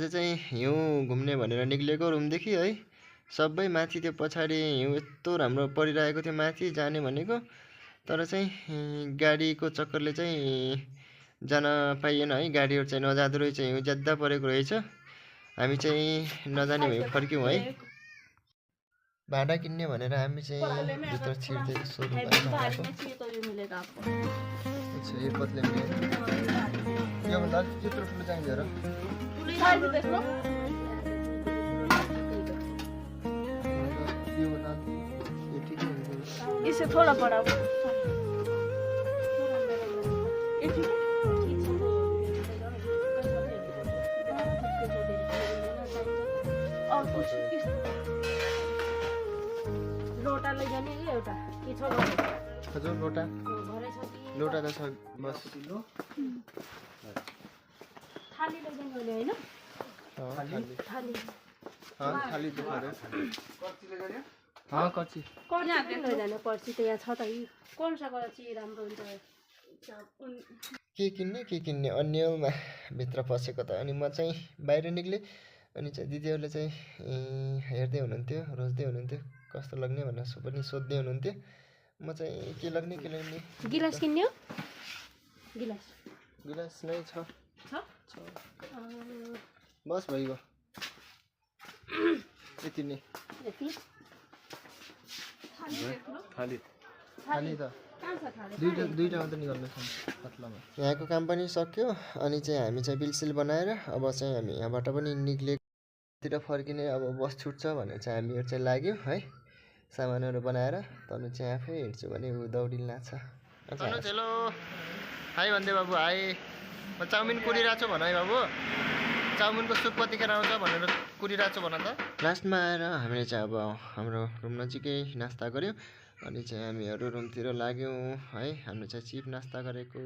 आज चाहिँ हिउँ घुम्ने भनेर निक्लेको रुमदेखि है। सबै माथि त्यो पछाडि हिउँ यस्तो राम्रो परिरहेको थियो माथि जाने भनेको, तर चाहिँ गाडीको चक्करले चाहिँ जान पाइएन है। गाडीहरू चाहिँ नजाँदो रहेछ, हिउँ ज्यादा परेको रहेछ। हामी चाहिँ नजाने भए फर्क्यौँ है। भाडा किन्ने भनेर हामी चाहिँ भित्र छिर्दै सोध्नु योभन्दा त्यत्रो ठुलो चाहिन्छ र इससे थोड़ा बड़ा लोटा लैजाने कि एउटा के छ हजुर लोटा लोटा त छ बस थाली लैजाने भने हैन थाली थाली त पर्यो कच्ची कर्ची लैजाने पर्ची त यहाँ छ त कुन सा कर्ची राम्रो हुन्छ के किन्ने अन्यमा भित्र पसेको त। अनि म चाहिँ बाहिर निक्लेँ। अनि चाहिँ दिदीहरूले चाहिँ हेर्दै हुनुहुन्थ्यो, रोज्दै हुनुहुन्थ्यो कस्तो लाग्ने भनेर पनि सोध्दै हुनुहुन्थ्यो। म चाहिँ के लाग्ने गिलास किन्ने हो गिलास नै छ बस भइगयो यति नै। थाली त दुईटा मात्रै निकाल्नु छ पतलामा। यहाँको काम पनि सक्यो। अनि चाहिँ हामी चाहिँ बिलसिल बनाएर अब चाहिँ हामी यहाँबाट पनि निक्लेतिर फर्किने अब बस छुट्छ भनेर चाहिँ हामीहरू चाहिँ लाग्यो है। सामानहरू बनाएर तनु चाहिँ आफै हिँड्छु भने ऊ दौडिन लाग्छ। हेलो हाई भन्दै बाबु हाई। म चाउमिन कुरिरहेको छु भन है बाबु। चाउमिनको सुप कतिखेर आउँछ भनेर कुरिरहेको छु भन त। लास्टमा आएर हामीले चाहिँ अब हाम्रो रुम नजिकै नास्ता गऱ्यौँ। अनि चाहिँ हामीहरू रुमतिर लाग्यौँ है। हामीले चाहिँ चिप नास्ता गरेको।